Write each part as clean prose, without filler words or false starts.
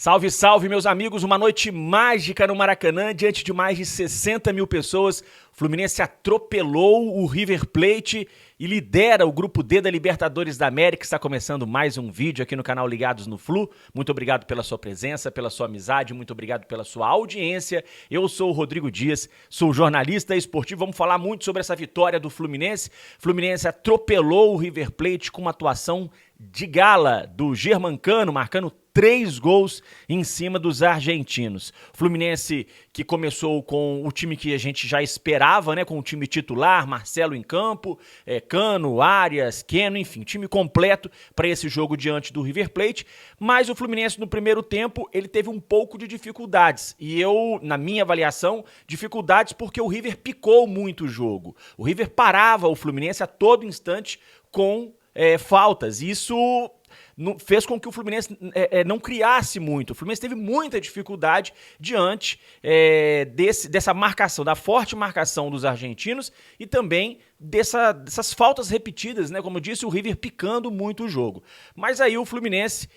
Salve, salve, meus amigos! Uma noite mágica no Maracanã, diante de mais de 60 mil pessoas. O Fluminense atropelou o River Plate e lidera o Grupo D da Libertadores da América. Está começando mais um vídeo aqui no canal Ligados no Flu. Muito obrigado pela sua presença, pela sua amizade, muito obrigado pela sua audiência. Eu sou o Rodrigo Dias, sou jornalista esportivo. Vamos falar muito sobre essa vitória do Fluminense. O Fluminense atropelou o River Plate com uma atuação de gala do Germancano, marcando 3 gols em cima dos argentinos. O Fluminense que começou com o time que a gente já esperava, né? Com o time titular, Marcelo em campo, Cano, Arias, Keno, enfim, time completo para esse jogo diante do River Plate. Mas o Fluminense no primeiro tempo, ele teve um pouco de dificuldades. E eu, na minha avaliação, dificuldades porque o River picou muito o jogo. O River parava o Fluminense a todo instante com faltas. Isso fez com que o Fluminense não criasse muito. O Fluminense teve muita dificuldade diante dessa marcação, da forte marcação dos argentinos e também dessas faltas repetidas, né? Como eu disse, o River picando muito o jogo. Mas aí o Fluminense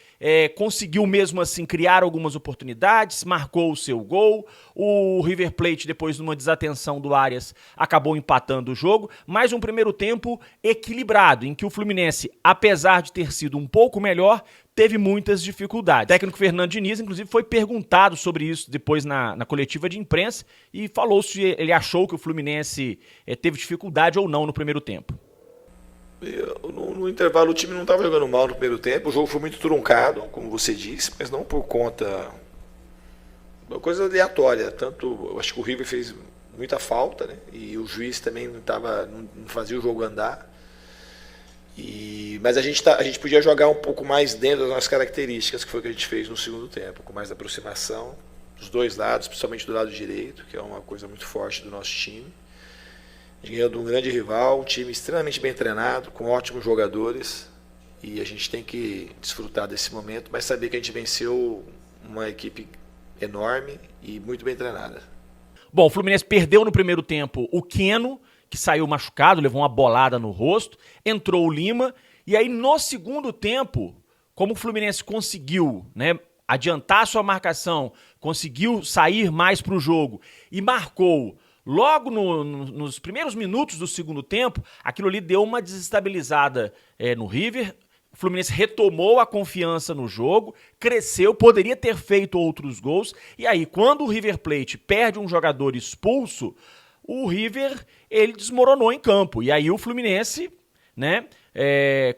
conseguiu mesmo assim criar algumas oportunidades, marcou o seu gol. O River Plate, depois de uma desatenção do Arias, acabou empatando o jogo. Mais um primeiro tempo equilibrado, em que o Fluminense, apesar de ter sido um pouco melhor, teve muitas dificuldades. O técnico Fernando Diniz, inclusive, foi perguntado sobre isso depois na coletiva de imprensa e falou se ele achou que o Fluminense teve dificuldade ou não no primeiro tempo. No intervalo o time não estava jogando mal no primeiro tempo, o jogo foi muito truncado, como você disse, mas não por conta... Uma coisa aleatória, tanto eu acho que o River fez muita falta, né? E o juiz também não fazia o jogo andar. Mas a gente podia jogar um pouco mais dentro das nossas características, que foi o que a gente fez no segundo tempo, com mais aproximação dos dois lados, principalmente do lado direito, que é uma coisa muito forte do nosso time. A gente ganhou de um grande rival, um time extremamente bem treinado, com ótimos jogadores, e a gente tem que desfrutar desse momento, mas saber que a gente venceu uma equipe enorme e muito bem treinada. Bom, o Fluminense perdeu no primeiro tempo o Keno, que saiu machucado, levou uma bolada no rosto, entrou o Lima, e aí no segundo tempo, como o Fluminense conseguiu, né, adiantar sua marcação, conseguiu sair mais para o jogo e marcou logo nos primeiros minutos do segundo tempo, aquilo ali deu uma desestabilizada no River. O Fluminense retomou a confiança no jogo, cresceu, poderia ter feito outros gols, e aí quando o River Plate perde um jogador expulso, o River, ele desmoronou em campo. E aí o Fluminense, né,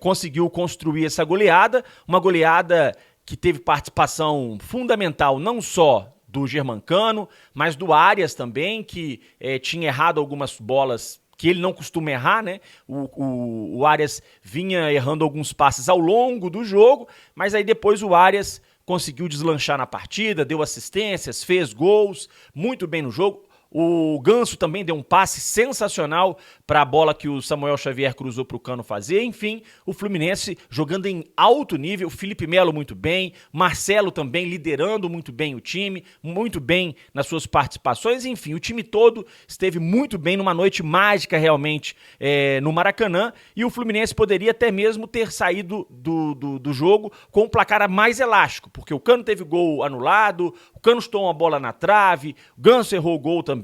conseguiu construir essa goleada, uma goleada que teve participação fundamental não só do Germancano, mas do Arias também, que tinha errado algumas bolas que ele não costuma errar, né? O Arias vinha errando alguns passes ao longo do jogo, mas aí depois o Arias conseguiu deslanchar na partida, deu assistências, fez gols, muito bem no jogo. O Ganso também deu um passe sensacional para a bola que o Samuel Xavier cruzou para o Cano fazer. Enfim, o Fluminense jogando em alto nível, Felipe Melo muito bem, Marcelo também liderando muito bem o time, muito bem nas suas participações. Enfim, o time todo esteve muito bem numa noite mágica realmente no Maracanã, e o Fluminense poderia até mesmo ter saído do jogo com um placar mais elástico, porque o Cano teve gol anulado, o Cano chutou uma bola na trave, o Ganso errou o gol também,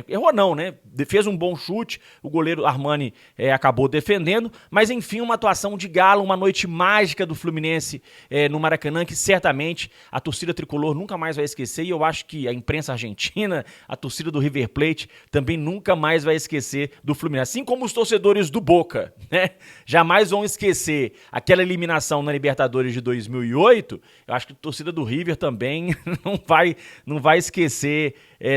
errou não, né? Fez um bom chute, o goleiro Armani acabou defendendo, mas enfim, uma atuação de gala, uma noite mágica do Fluminense no Maracanã, que certamente a torcida tricolor nunca mais vai esquecer, e eu acho que a imprensa argentina, a torcida do River Plate também nunca mais vai esquecer do Fluminense, assim como os torcedores do Boca, né? Jamais vão esquecer aquela eliminação na Libertadores de 2008, eu acho que a torcida do River também não vai esquecer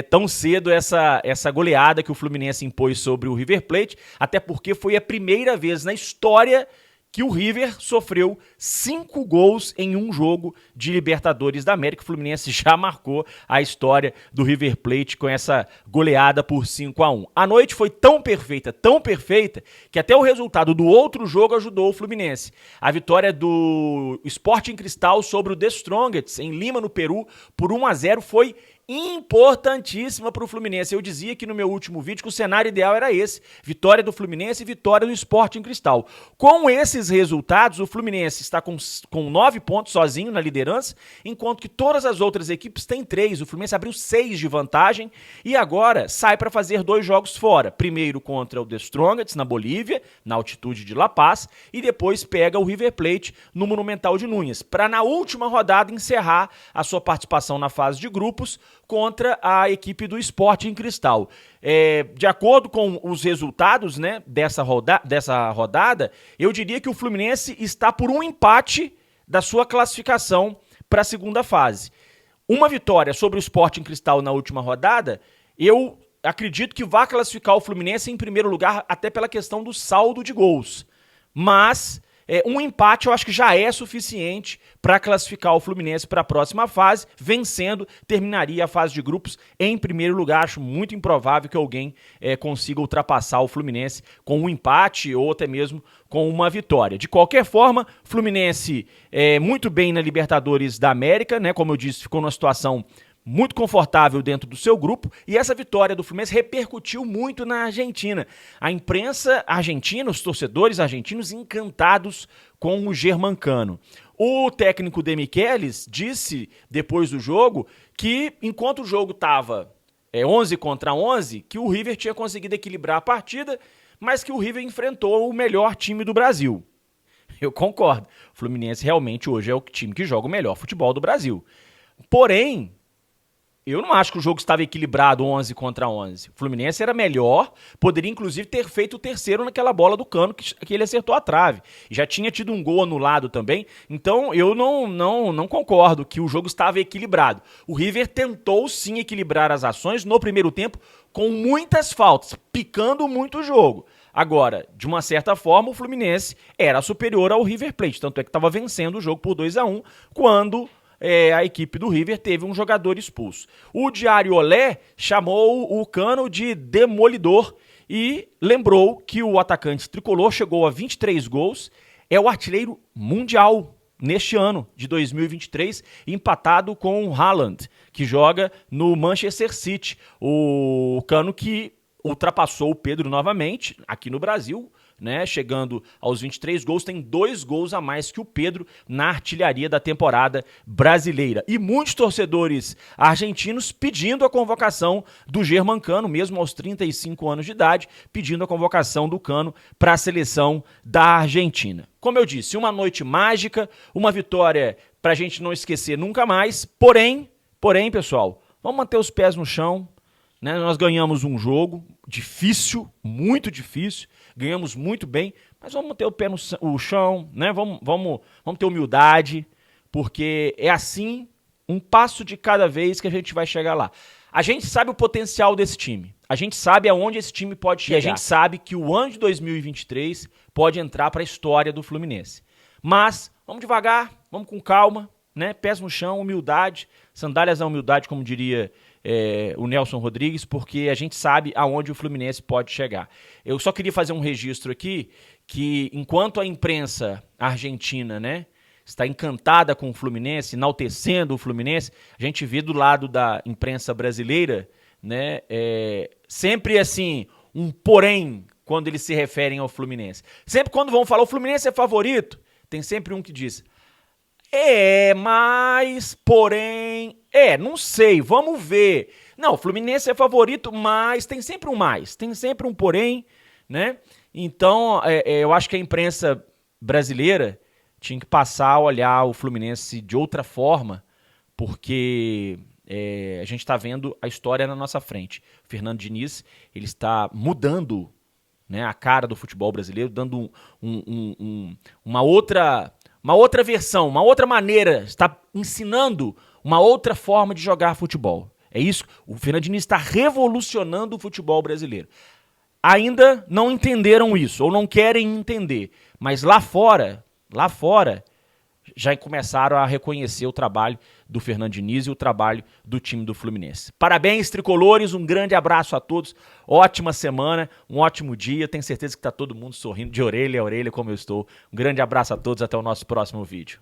tão cedo essa goleada que o Fluminense impôs sobre o River Plate, até porque foi a primeira vez na história que o River sofreu 5 gols em um jogo de Libertadores da América. O Fluminense já marcou a história do River Plate com essa goleada por 5-1. A noite foi tão perfeita, que até o resultado do outro jogo ajudou o Fluminense. A vitória do Sporting Cristal sobre o The Strongest, em Lima, no Peru, por 1-0, foi importantíssima para o Fluminense. Eu dizia aqui no meu último vídeo que o cenário ideal era esse: vitória do Fluminense e vitória do Sporting Cristal. Com esses resultados, o Fluminense está com 9 pontos sozinho na liderança, enquanto que todas as outras equipes têm 3. O Fluminense abriu 6 de vantagem e agora sai para fazer 2 jogos fora. Primeiro contra o The Strongest na Bolívia, na altitude de La Paz, e depois pega o River Plate no Monumental de Núñez, para na última rodada encerrar a sua participação na fase de grupos contra a equipe do Sporting Cristal. De acordo com os resultados, né, dessa rodada, eu diria que o Fluminense está por um empate da sua classificação para a segunda fase. Uma vitória sobre o Sporting Cristal na última rodada, eu acredito que vai classificar o Fluminense em primeiro lugar, até pela questão do saldo de gols. Mas um empate eu acho que já é suficiente para classificar o Fluminense para a próxima fase. Vencendo, terminaria a fase de grupos em primeiro lugar. Acho muito improvável que alguém consiga ultrapassar o Fluminense com um empate ou até mesmo com uma vitória. De qualquer forma, Fluminense muito bem na Libertadores da América, né? Como eu disse, ficou numa situação muito confortável dentro do seu grupo, e essa vitória do Fluminense repercutiu muito na Argentina. A imprensa argentina, os torcedores argentinos encantados com o Germancano. O técnico De Michelis disse, depois do jogo, que enquanto o jogo estava 11 contra 11, que o River tinha conseguido equilibrar a partida, mas que o River enfrentou o melhor time do Brasil. Eu concordo. O Fluminense realmente hoje é o time que joga o melhor futebol do Brasil. Porém, eu não acho que o jogo estava equilibrado 11 contra 11. O Fluminense era melhor, poderia inclusive ter feito o terceiro naquela bola do Cano que ele acertou a trave. Já tinha tido um gol anulado também, então eu não concordo que o jogo estava equilibrado. O River tentou sim equilibrar as ações no primeiro tempo com muitas faltas, picando muito o jogo. Agora, de uma certa forma, o Fluminense era superior ao River Plate, tanto é que estava vencendo o jogo por 2-1 quando a equipe do River teve um jogador expulso. O Diário Olé chamou o Cano de demolidor e lembrou que o atacante tricolor chegou a 23 gols, é o artilheiro mundial neste ano de 2023, empatado com o Haaland, que joga no Manchester City. O Cano que ultrapassou o Pedro novamente aqui no Brasil, né, chegando aos 23 gols, tem 2 gols a mais que o Pedro na artilharia da temporada brasileira. E muitos torcedores argentinos pedindo a convocação do Germancano, mesmo aos 35 anos de idade, pedindo a convocação do Cano para a seleção da Argentina. Como eu disse, uma noite mágica, uma vitória para a gente não esquecer nunca mais, porém, pessoal, vamos manter os pés no chão, né? Nós ganhamos um jogo difícil, muito difícil, ganhamos muito bem, mas vamos manter o pé no chão, né? Vamos ter humildade, porque é assim, um passo de cada vez que a gente vai chegar lá. A gente sabe o potencial desse time, a gente sabe aonde esse time pode chegar, e a gente sabe que o ano de 2023 pode entrar para a história do Fluminense. Mas vamos devagar, vamos com calma, né? Pés no chão, humildade, sandálias da humildade, como diria o Nelson Rodrigues, porque a gente sabe aonde o Fluminense pode chegar. Eu só queria fazer um registro aqui, que enquanto a imprensa argentina, né, está encantada com o Fluminense, enaltecendo o Fluminense, a gente vê do lado da imprensa brasileira, né, sempre assim, um porém, quando eles se referem ao Fluminense. Sempre quando vão falar o Fluminense é favorito, tem sempre um que diz: mas, porém, não sei, vamos ver. Não, o Fluminense é favorito, mas tem sempre um mais, tem sempre um porém, né? Então, eu acho que a imprensa brasileira tinha que passar a olhar o Fluminense de outra forma, porque a gente está vendo a história na nossa frente. O Fernando Diniz, ele está mudando, né, a cara do futebol brasileiro, dando uma outra versão, uma outra maneira, está ensinando uma outra forma de jogar futebol. É isso, o Fernando Diniz está revolucionando o futebol brasileiro. Ainda não entenderam isso, ou não querem entender, mas lá fora, já começaram a reconhecer o trabalho do Fernando Diniz e o trabalho do time do Fluminense. Parabéns, tricolores, um grande abraço a todos, ótima semana, um ótimo dia, tenho certeza que está todo mundo sorrindo de orelha a orelha como eu estou. Um grande abraço a todos, até o nosso próximo vídeo.